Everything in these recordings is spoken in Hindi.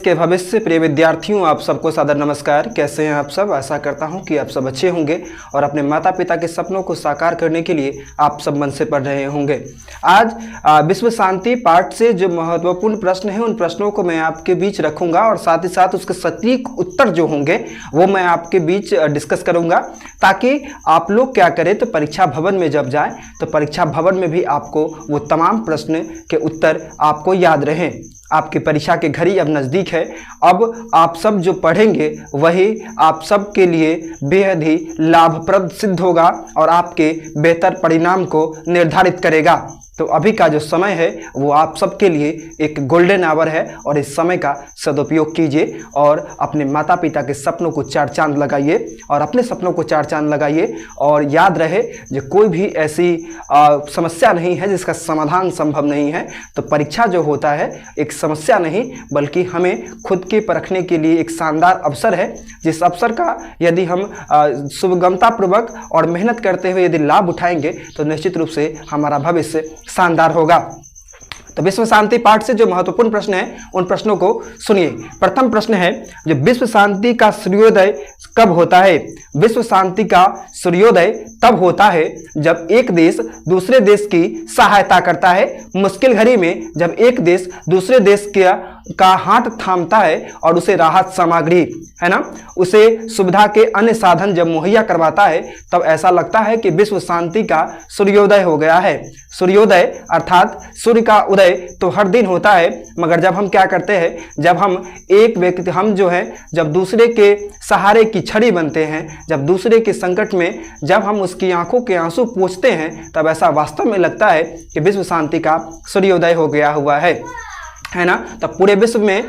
के भविष्य। प्रिय विद्यार्थियों, आप सबको सादर नमस्कार। कैसे हैं आप सब? आशा करता हूं कि आप सब अच्छे होंगे और अपने माता पिता के सपनों को साकार करने के लिए आप सब मन से पढ़ रहे होंगे। आज विश्व शांति पाठ से जो महत्वपूर्ण प्रश्न हैं उन प्रश्नों को मैं आपके बीच रखूंगा और साथ ही साथ उसके सटीक उत्तर जो होंगे वो मैं आपके बीच डिस्कस करूंगा, ताकि आप लोग क्या करें तो परीक्षा भवन में जब जाएं तो परीक्षा भवन में भी आपको वो तमाम प्रश्न के उत्तर आपको याद रहें। आपकी परीक्षा की घड़ी अब नज़दीक है। अब आप सब जो पढ़ेंगे वही आप सब के लिए बेहद ही लाभप्रद सिद्ध होगा और आपके बेहतर परिणाम को निर्धारित करेगा। तो अभी का जो समय है वो आप सबके लिए एक गोल्डन आवर है और इस समय का सदुपयोग कीजिए और अपने माता पिता के सपनों को चार चांद लगाइए और अपने सपनों को चार चांद लगाइए। और याद रहे जो कोई भी ऐसी समस्या नहीं है जिसका समाधान संभव नहीं है। तो परीक्षा जो होता है एक समस्या नहीं बल्कि हमें खुद के परखने के लिए एक शानदार अवसर है, जिस अवसर का यदि हम सुगमतापूर्वक और मेहनत करते हुए यदि लाभ उठाएंगे तो निश्चित रूप से हमारा भविष्य शानदार होगा। तो विश्व शांति पाठ से जो महत्वपूर्ण प्रश्न है उन प्रश्नों को सुनिए। प्रथम प्रश्न है, जो विश्व शांति का सूर्योदय कब होता है? विश्व शांति का सूर्योदय तब होता है जब एक देश दूसरे देश की सहायता करता है। मुश्किल घड़ी में जब एक देश दूसरे देश का हाथ थामता है और उसे राहत सामग्री है ना, उसे सुविधा के अन्य साधन जब मुहैया करवाता है तब ऐसा लगता है कि विश्व शांति का सूर्योदय हो गया है। सूर्योदय अर्थात सूर्य का उदय तो हर दिन होता है, मगर जब हम क्या करते हैं, जब हम एक व्यक्ति हम जो है जब दूसरे के सहारे की छड़ी बनते हैं, जब दूसरे के संकट में जब हम उसकी आंखों के आंसू पोंछते हैं, तब ऐसा वास्तव में लगता है कि विश्व शांति का सूर्योदय हो गया हुआ है ना। तब पूरे विश्व में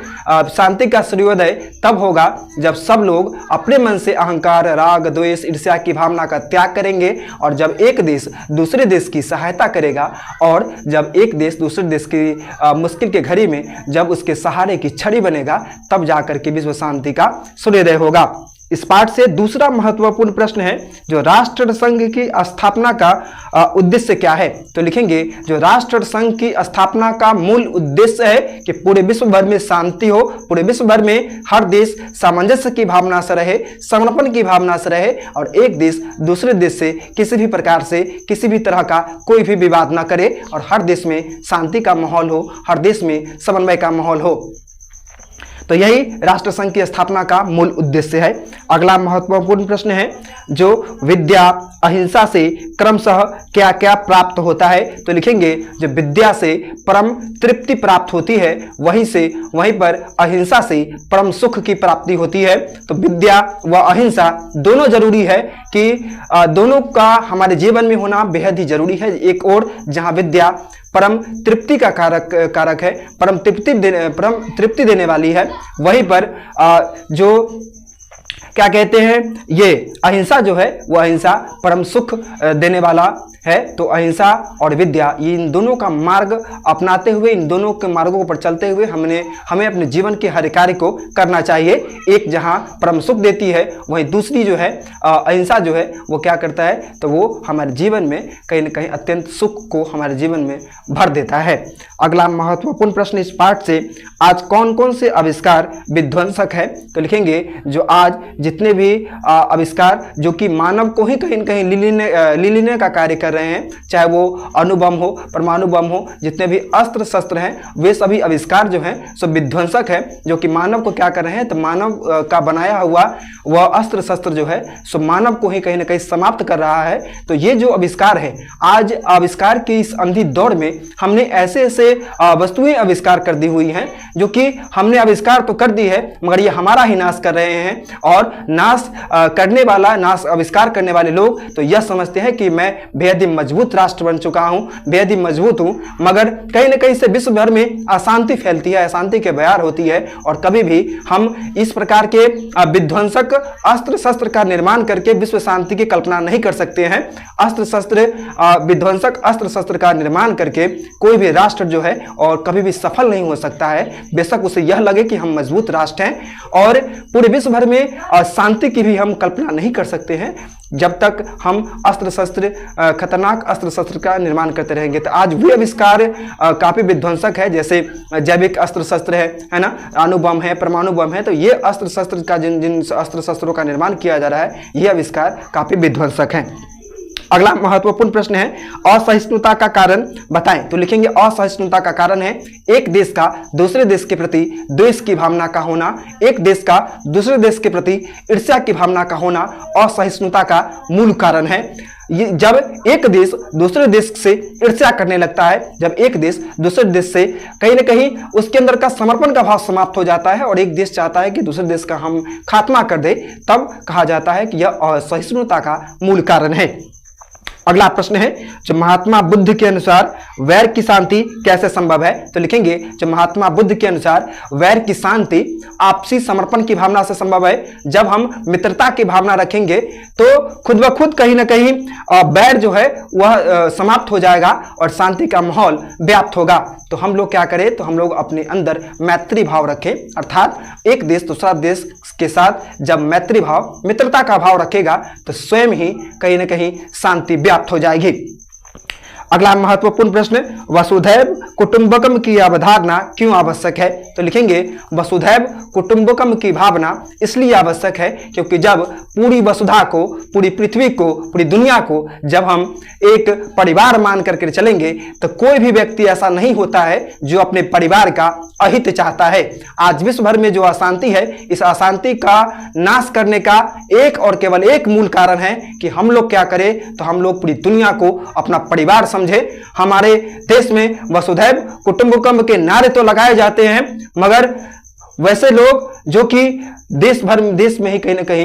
शांति का सूर्योदय तब होगा जब सब लोग अपने मन से अहंकार, राग, द्वेष, ईर्ष्या की भावना का त्याग करेंगे और जब एक देश दूसरे देश की सहायता करेगा और जब एक देश दूसरे देश की मुश्किल के घड़ी में जब उसके सहारे की छड़ी बनेगा, तब जाकर के विश्व शांति का सूर्योदय होगा। इस पाठ से दूसरा महत्वपूर्ण प्रश्न है, जो राष्ट्र संघ की स्थापना का उद्देश्य क्या है? तो लिखेंगे, जो राष्ट्र संघ की स्थापना का मूल उद्देश्य है कि पूरे विश्व भर में शांति हो, पूरे विश्व भर में हर देश सामंजस्य की भावना से रहे, समर्पण की भावना से रहे और एक देश दूसरे देश से किसी भी प्रकार से किसी भी तरह का कोई भी विवाद ना करे और हर देश में शांति का माहौल हो, हर देश में समन्वय का माहौल हो। तो यही राष्ट्र संघ की स्थापना का मूल उद्देश्य है। अगला महत्वपूर्ण प्रश्न है, जो विद्या अहिंसा से क्रमशः क्या क्या प्राप्त होता है? तो लिखेंगे, जो विद्या से परम तृप्ति प्राप्त होती है वहीं पर अहिंसा से परम सुख की प्राप्ति होती है। तो विद्या व अहिंसा दोनों जरूरी है कि दोनों का हमारे जीवन में होना बेहद ही जरूरी है। एक और जहां विद्या परम तृप्ति का कारक है, परम तृप्ति देने वाली है, वहीं पर जो क्या कहते हैं, ये अहिंसा जो है वो अहिंसा परम सुख देने वाला है। तो अहिंसा और विद्या इन दोनों का मार्ग अपनाते हुए, इन दोनों के मार्गों पर चलते हुए हमें अपने जीवन के हर कार्य को करना चाहिए। एक जहां परम सुख देती है वहीं दूसरी जो है अहिंसा जो है वो क्या करता है, तो वो हमारे जीवन में कहीं ना कहीं अत्यंत सुख को हमारे जीवन में भर देता है। अगला महत्वपूर्ण प्रश्न इस पाठ से, आज कौन कौन से आविष्कार विध्वंसक है? तो लिखेंगे, जो आज जितने भी आविष्कार जो कि मानव को ही कहीं न कहीं लीलने का कार्य कर रहे हैं, चाहे वो अणुबम हो, परमाणु बम हो, जितने भी अस्त्र शस्त्र हैं, वे सभी आविष्कार जो हैं सो विध्वंसक है, जो कि मानव को क्या कर रहे हैं, तो मानव का बनाया हुआ वह अस्त्र शस्त्र जो है सो मानव को ही कहीं ना कहीं समाप्त कर रहा है। तो ये जो आविष्कार है, आज आविष्कार की इस अंधी दौड़ में हमने ऐसे ऐसे वस्तुएं आविष्कार कर दी हुई हैं जो कि हमने आविष्कार तो कर दी है मगर ये हमारा ही नाश कर रहे हैं। और नाश आविष्कार करने वाले लोग तो यह समझते हैं कि मैं बेहद ही मजबूत राष्ट्र बन चुका हूं, बेहद ही मजबूत हूं, मगर कहीं ना कहीं से विश्व भर में अशांति फैलती है, अशांति के बयार होती है और कभी भी हम इस प्रकार के विध्वंसक अस्त्र शस्त्र का निर्माण करके विश्व शांति की कल्पना नहीं कर सकते हैं। अस्त्र शस्त्र विध्वंसक अस्त्र शस्त्र का निर्माण करके कोई भी राष्ट्र जो है और कभी भी सफल नहीं हो सकता है। बेशक उसे यह लगे कि हम मजबूत राष्ट्र हैं और पूरे विश्व भर में शांति की भी हम कल्पना नहीं कर सकते हैं। जब तक हम अस्त्र शस्त्र खतरनाक अस्त्र शस्त्र का निर्माण करते रहेंगे। तो आज वे आविष्कार काफी विध्वंसक है, जैसे जैविक अस्त्र शस्त्र है ना, अणु बम है, परमाणु बम है। तो ये अस्त्र शस्त्र का जिन अस्त्र शस्त्रों का निर्माण किया जा रहा है, ये आविष्कार काफी विध्वंसक है। अगला महत्वपूर्ण प्रश्न है, असहिष्णुता का कारण बताएं। तो लिखेंगे असहिष्णुता का कारण है एक देश का दूसरे देश के प्रति द्वेष की भावना का होना, एक देश का दूसरे देश के प्रति ईर्ष्या की भावना का होना असहिष्णुता का मूल कारण है। जब एक देश दूसरे देश से ईर्ष्या करने लगता है, जब एक देश दूसरे देश से कहीं ना कहीं उसके अंदर का समर्पण का भाव समाप्त हो जाता है और एक देश चाहता है कि दूसरे देश का हम खात्मा कर दे, तब कहा जाता है कि यह असहिष्णुता का मूल कारण है। अगला प्रश्न है, जो महात्मा बुद्ध के अनुसार वैर की शांति कैसे संभव है। तो लिखेंगे, जो महात्मा बुद्ध के अनुसार वैर की शांति आपसी समर्पण की भावना से संभव है। जब हम मित्रता की भावना रखेंगे तो खुद ब खुद कहीं ना कहीं वैर जो है वह समाप्त हो जाएगा और शांति का माहौल व्याप्त होगा। तो हम लोग क्या करें, तो हम लोग अपने अंदर मैत्री भाव रखें, अर्थात एक देश दूसरा देश के साथ जब मैत्री भाव मित्रता का भाव रखेगा तो स्वयं ही कहीं ना कहीं शांति व्याप्त हो जाएगी। अगला महत्वपूर्ण प्रश्न, वसुधैव कुटुंबकम की अवधारणा क्यों आवश्यक है। तो लिखेंगे, वसुधैव कुटुंबकम की भावना इसलिए आवश्यक है क्योंकि जब पूरी वसुधा को, पूरी पृथ्वी को, पूरी दुनिया को जब हम एक परिवार मान करके चलेंगे तो कोई भी व्यक्ति ऐसा नहीं होता है जो अपने परिवार का अहित चाहता है। आज विश्व भर में जो अशांति है, इस अशांति का नाश करने का एक और केवल एक मूल कारण है कि हम लोग क्या करें, तो हम लोग पूरी दुनिया को अपना परिवार समझे। हमारे देश में वसुधैव कुटुंबकम के नारे तो लगाए जाते हैं, मगर वैसे लोग जो कि देश में ही कहीं ना कहीं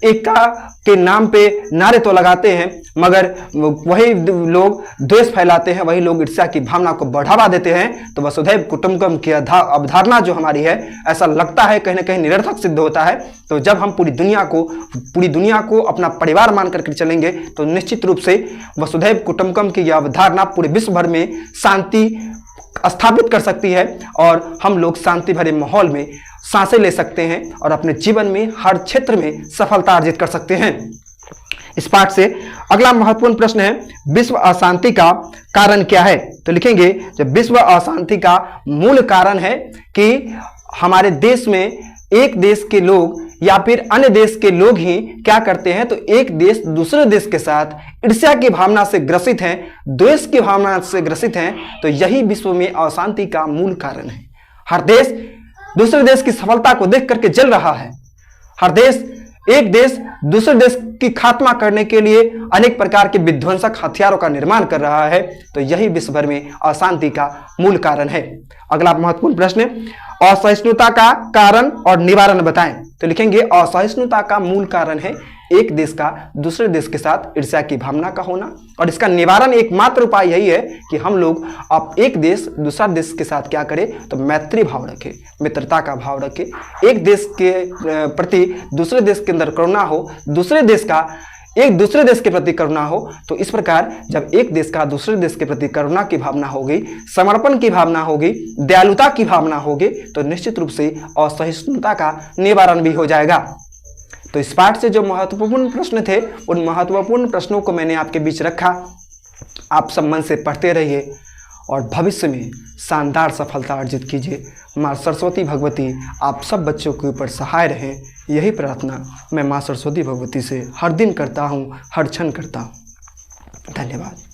एकता के नाम पे नारे तो लगाते हैं, मगर वही लोग द्वेष फैलाते हैं, वही लोग ईर्ष्या की भावना को बढ़ावा देते हैं। तो वसुधैव कुटुंबकम की अवधारणा जो हमारी है, ऐसा लगता है कहीं ना कहीं निरर्थक सिद्ध होता है। तो जब हम पूरी दुनिया को अपना परिवार मान करके चलेंगे तो निश्चित रूप से वसुधैव कुटुंबकम की यह अवधारणा पूरे विश्व भर में शांति स्थापित कर सकती है और हम लोग शांति भरे माहौल में सांसें ले सकते हैं और अपने जीवन में हर क्षेत्र में सफलता अर्जित कर सकते हैं। इस पाठ से अगला महत्वपूर्ण प्रश्न है, विश्व अशांति का कारण क्या है। तो लिखेंगे, जब विश्व अशांति का मूल कारण है कि हमारे देश में एक देश के लोग या फिर अन्य देश के लोग ही क्या करते हैं, तो एक देश दूसरे देश के साथ ईर्ष्या की भावना से ग्रसित हैं, द्वेष की भावना से ग्रसित हैं। तो यही विश्व में अशांति का मूल कारण है। हर देश दूसरे देश की सफलता को देख करके जल रहा है। हर देश, एक देश दूसरे देश की खात्मा करने के लिए अनेक प्रकार के विध्वंसक हथियारों का निर्माण कर रहा है। तो यही विश्व भर में अशांति का मूल कारण है। अगला महत्वपूर्ण प्रश्न, असहिष्णुता का कारण और निवारण बताएं। तो लिखेंगे, असहिष्णुता का मूल कारण है एक देश का दूसरे देश के साथ ईर्ष्या की भावना का होना, और इसका निवारण एकमात्र उपाय यही है कि हम लोग अब एक देश दूसरा देश के साथ क्या करें, तो मैत्री भाव रखें, मित्रता का भाव रखें। एक देश के प्रति दूसरे देश के अंदर करुणा हो, दूसरे देश का एक दूसरे देश के प्रति करुणा हो। तो इस प्रकार जब एक देश का दूसरे देश के प्रति करुणा की भावना होगी, समर्पण की भावना होगी, दयालुता की भावना होगी, तो निश्चित रूप से असहिष्णुता का निवारण भी हो जाएगा। तो इस पाठ से जो महत्वपूर्ण प्रश्न थे, उन महत्वपूर्ण प्रश्नों को मैंने आपके बीच रखा। आप सब मन से पढ़ते रहिए और भविष्य में शानदार सफलता अर्जित कीजिए। माँ सरस्वती भगवती आप सब बच्चों के ऊपर सहाय रहें, यही प्रार्थना मैं माँ सरस्वती भगवती से हर दिन करता हूँ, हर क्षण करता हूँ। धन्यवाद।